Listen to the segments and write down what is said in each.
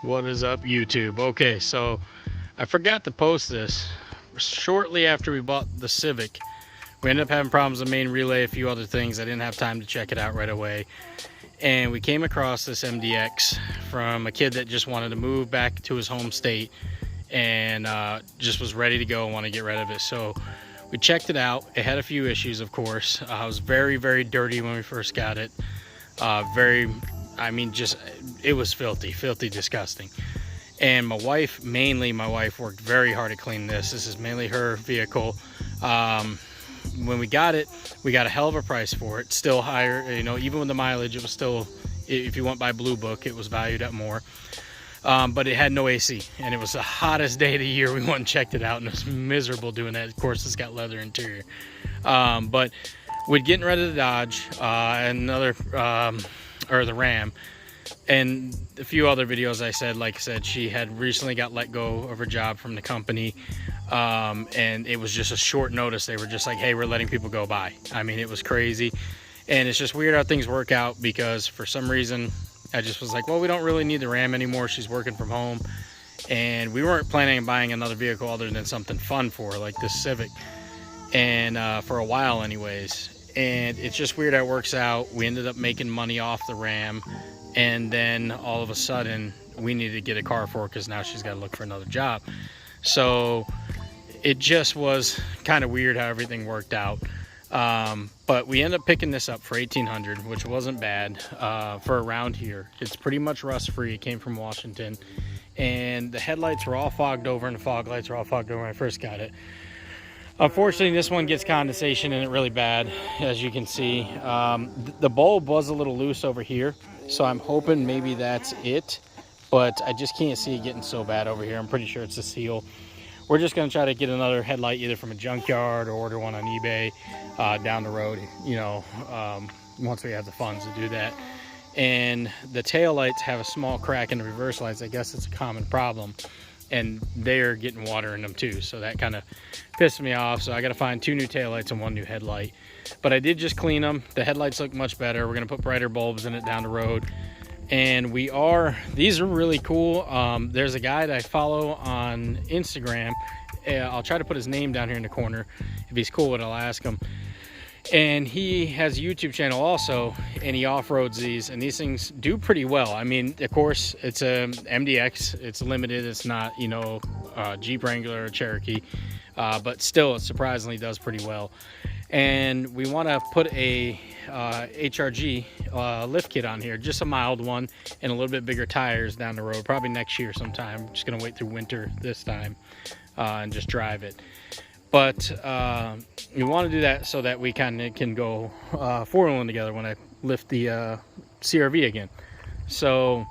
What is up, YouTube? Okay, so I forgot to post this. Shortly after we bought the Civic, we ended up having problems with the main relay, a few other things. I didn't have time to check it out right away. And we came across this MDX from a kid that just wanted to move back to his home state and just was ready to go and want to get rid of it. So we checked it out. It had a few issues, of course. It was very, very dirty when we first got it. It was filthy, disgusting. And my wife worked very hard to clean this. This is mainly her vehicle. When we got it, we got a hell of a price for it. Still higher, you know, even with the mileage, it was still, if you went by Blue Book, it was valued at more. But it had no AC, and it was the hottest day of the year. We went and checked it out, and it was miserable doing that. Of course, it's got leather interior. But we'd getting rid of the Dodge, or the Ram, and a few other videos like I said, she had recently got let go of her job from the company, and it was just a short notice. They were just like, hey, we're letting people go by. I mean, it was crazy. And it's just weird how things work out, because for some reason I just was like, well, we don't really need the Ram anymore. She's working from home, and we weren't planning on buying another vehicle other than something fun for her, like this Civic, and for a while anyways. And it's just weird how it works out. We ended up making money off the Ram, and then all of a sudden we needed to get a car for her because now she's got to look for another job. So it just was kind of weird how everything worked out. But we ended up picking this up for $1,800, which wasn't bad for around here. It's pretty much rust free. It came from Washington, and the headlights were all fogged over and the fog lights were all fogged over when I first got it. Unfortunately, this one gets condensation in it really bad, as you can see. The bulb was a little loose over here, so I'm hoping maybe that's it, but I just can't see it getting so bad over here. I'm pretty sure it's a seal. We're just going to try to get another headlight either from a junkyard or order one on eBay down the road, you know, once we have the funds to do that. And the tail lights have a small crack in the reverse lights. I guess it's a common problem, and they're getting water in them too, so that kind of pissed me off. So I got to find 2 new taillights and 1 new headlight. But I did just clean them. The headlights look much better. We're going to put brighter bulbs in it down the road. And these are really cool. There's a guy that I follow on Instagram. I'll try to put his name down here in the corner. If he's cool with it, I'll ask him. And he has a YouTube channel also, and he off-roads these, and these things do pretty well. I mean, of course, it's a MDX. It's limited. It's not, you know, Jeep Wrangler or Cherokee, but still, it surprisingly does pretty well. And we want to put a HRG lift kit on here, just a mild one, and a little bit bigger tires down the road, probably next year sometime. I'm just going to wait through winter this time and just drive it. But we want to do that so that we kind of can go four-wheeling together when I lift the CRV again. So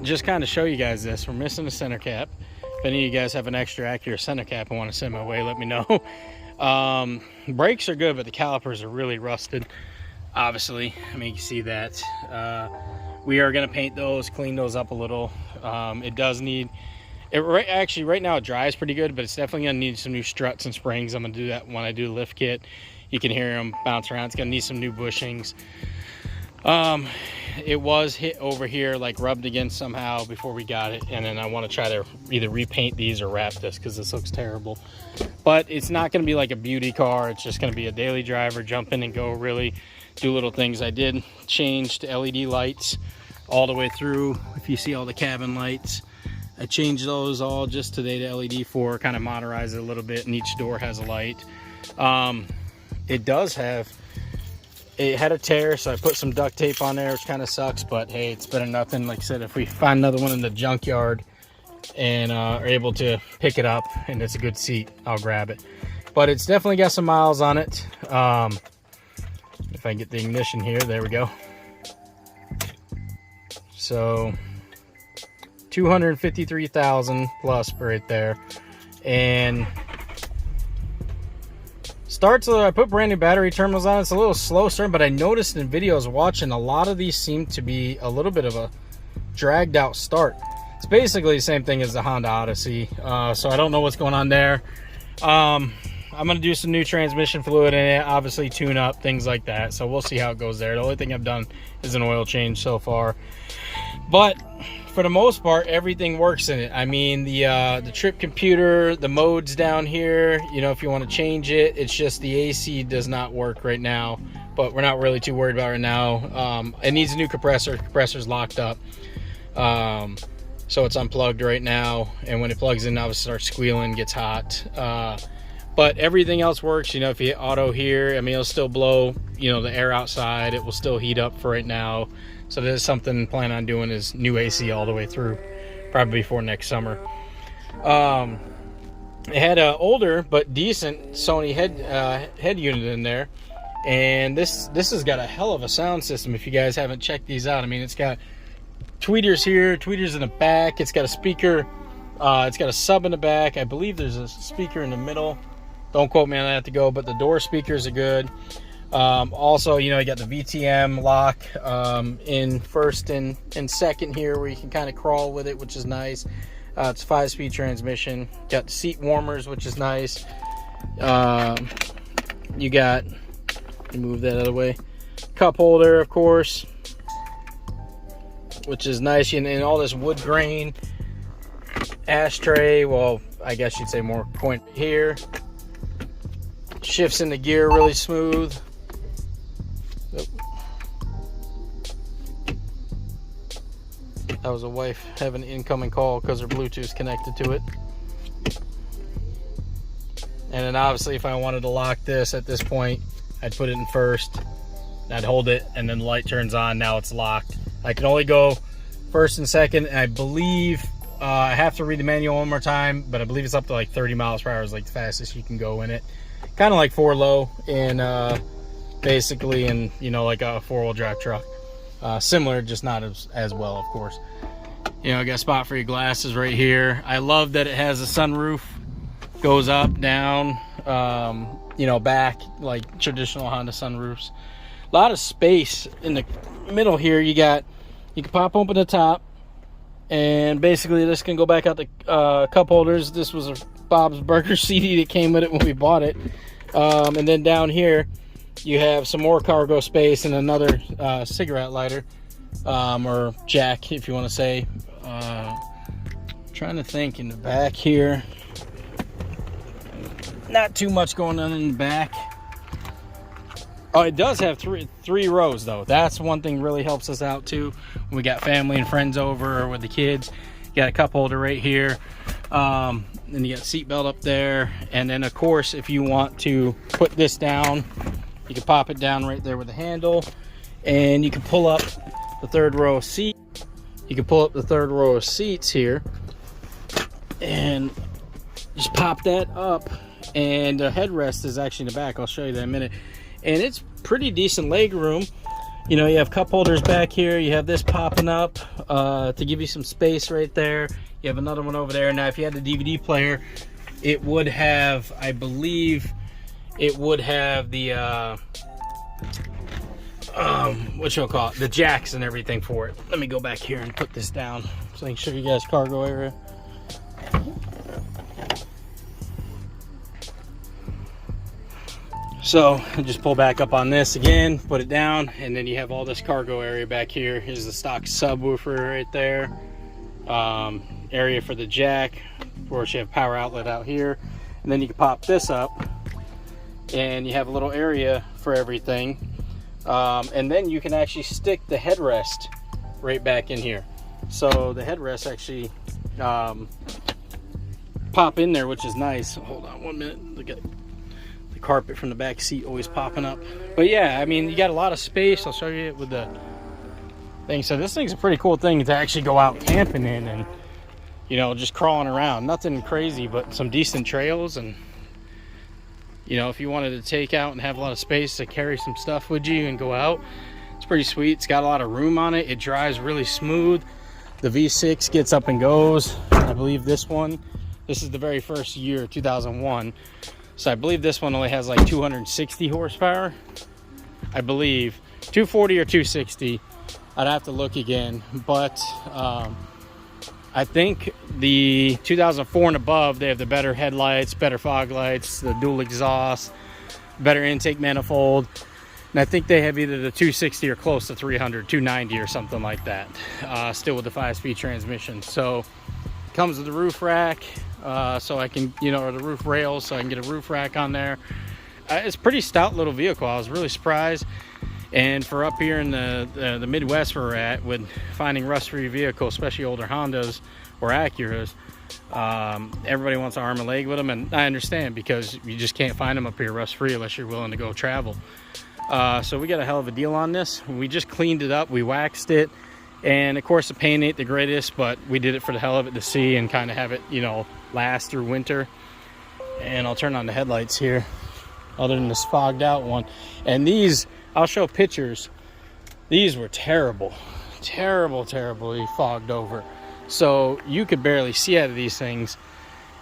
just kind of show you guys this. We're missing a center cap. If any of you guys have an extra Acura center cap and want to send my way, let me know. Brakes are good, but the calipers are really rusted, obviously. I mean, you can see that. We are going to paint those, clean those up a little. It does need... Actually, right now it dries pretty good, but it's definitely going to need some new struts and springs. I'm going to do that when I do the lift kit. You can hear them bounce around. It's going to need some new bushings. It was hit over here, like rubbed against somehow before we got it, and then I want to try to either repaint these or wrap this because this looks terrible. But it's not going to be like a beauty car. It's just going to be a daily driver, jump in and go, really do little things. I did change to LED lights all the way through. If you see all the cabin lights, I changed those all just today to LED 4, kind of moderize it a little bit, and each door has a light. It had a tear, so I put some duct tape on there, which kind of sucks, but hey, it's better than nothing. Like I said, if we find another one in the junkyard and are able to pick it up and it's a good seat, I'll grab it. But it's definitely got some miles on it. If I can get the ignition here, there we go. So 253,000 plus right there. And starts, I put brand new battery terminals on. It's a little slow starting, but I noticed in videos watching, a lot of these seem to be a little bit of a dragged out start. It's basically the same thing as the Honda Odyssey. So I don't know what's going on there. I'm going to do some new transmission fluid in it, obviously tune up, things like that. So we'll see how it goes there. The only thing I've done is an oil change so far. But for the most part, everything works in it. I mean, the trip computer, the modes down here, you know, if you want to change it, it's just the AC does not work right now, but we're not really too worried about it right now. It needs a new compressor. The compressor's locked up. So it's unplugged right now, and when it plugs in, now it starts squealing, gets hot. But everything else works. You know, if you hit auto here, I mean, it'll still blow, you know, the air outside. It will still heat up for right now. So that is something I plan on doing, is new AC all the way through, probably before next summer. It had an older but decent Sony head unit in there, and this has got a hell of a sound system. If you guys haven't checked these out, I mean, it's got tweeters here, tweeters in the back. It's got a speaker. It's got a sub in the back. I believe there's a speaker in the middle. Don't quote me on that to go, but the door speakers are good. Also, you know, you got the VTM lock in first and second here, where you can kind of crawl with it, which is nice. It's 5-speed transmission. Got the seat warmers, which is nice. You got, move that out of the way, cup holder, of course, which is nice, and all this wood grain. Ashtray, well, I guess you'd say more point here. Shifts into gear really smooth. That was a wife having an incoming call because her Bluetooth's connected to it. And then obviously, if I wanted to lock this at this point, I'd put it in first, I'd hold it, and then the light turns on. Now it's locked. I can only go first and second, and I believe I have to read the manual one more time, but I believe it's up to like 30 miles per hour is like the fastest you can go in it. Kind of like 4-low in basically in, you know, like a 4-wheel drive truck. Similar, just not as well, of course. You know, I got a spot for your glasses right here. I love that it has a sunroof, goes up, down, you know, back, like traditional Honda sunroofs. A lot of space in the middle here. You can pop open the top, and basically this can go back out the cup holders. This was a Bob's Burger CD that came with it when we bought it. And then down here you have some more cargo space and another cigarette lighter, or jack, if you want to say. Trying to think in the back here. Not too much going on in the back. Oh, it does have three rows though. That's one thing really helps us out too. When we got family and friends over, or with the kids, you got a cup holder right here. Then you got a seat belt up there. And then of course, if you want to put this down, you can pop it down right there with the handle, and you can pull up the third row of seat. You can pull up the third row of seats here and just pop that up. And the headrest is actually in the back. I'll show you that in a minute. And it's pretty decent leg room. You know, you have cup holders back here. You have this popping up to give you some space right there. You have another one over there. Now, if you had the DVD player, it would have, I believe, it would have the what you'll call it, the jacks and everything for it. Let me go back here and put this down so I can show you guys cargo area. So I'll just pull back up on this again, put it down, and then you have all this cargo area back here. Here's the stock subwoofer right there. Area for the jack. Of course, you have power outlet out here, and then you can pop this up, and you have a little area for everything. And then you can actually stick the headrest right back in here. So the headrest actually pop in there, which is nice. Hold on 1 minute. Look at the carpet from the back seat always popping up. But yeah, I mean, you got a lot of space. I'll show you it with the thing. So this thing's a pretty cool thing to actually go out camping in, and you know, just crawling around. Nothing crazy, but some decent trails. And you know, if you wanted to take out and have a lot of space to carry some stuff with you and go out, it's pretty sweet. It's got a lot of room on it. It drives really smooth. The V6 gets up and goes. I believe this is the very first year, 2001. So I believe this one only has like 260 horsepower. I believe 240 or 260. I'd have to look again, but I think the 2004 and above, they have the better headlights, better fog lights, the dual exhaust, better intake manifold. And I think they have either the 260 or close to 300, 290 or something like that. Still with the 5-speed transmission. So comes with the roof rack, so I can, you know, or the roof rails, so I can get a roof rack on there. It's a pretty stout little vehicle. I was really surprised. And for up here in the Midwest where we're at, with finding rust-free vehicles, especially older Hondas or Acuras, everybody wants an arm and leg with them, and I understand, because you just can't find them up here rust-free unless you're willing to go travel. So we got a hell of a deal on this. We just cleaned it up, we waxed it, and of course the paint ain't the greatest, but we did it for the hell of it to see and kind of have it, you know, last through winter. And I'll turn on the headlights here, other than this fogged out one. And these, I'll show pictures. These were terribly fogged over. So you could barely see out of these things.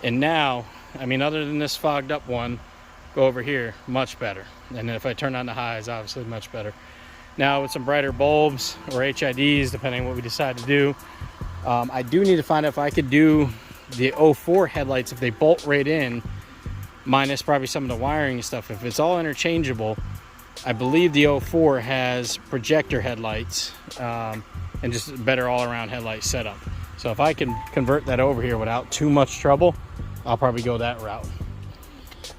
And now, I mean, other than this fogged up one, go over here, much better. And if I turn on the highs, obviously much better. Now with some brighter bulbs or HIDs, depending on what we decide to do, I do need to find out if I could do the 04 headlights if they bolt right in, minus probably some of the wiring and stuff. If it's all interchangeable, I believe the 04 has projector headlights, and just a better all-around headlight setup. So if I can convert that over here without too much trouble, I'll probably go that route.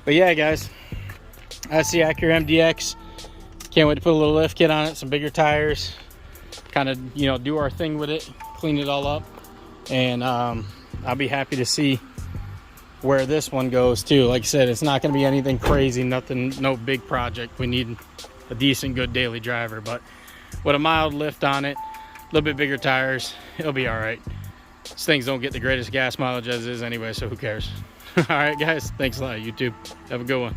But yeah, guys, that's the Acura Mdx. Can't wait to put a little lift kit on it, some bigger tires, kind of, you know, do our thing with it, clean it all up, and I'll be happy to see where this one goes too. Like I said, it's not going to be anything crazy, nothing, no big project. We need a decent, good daily driver, but with a mild lift on it, a little bit bigger tires, it'll be all right. These things don't get the greatest gas mileage as is anyway, so who cares? All right, guys, thanks a lot, YouTube. Have a good one.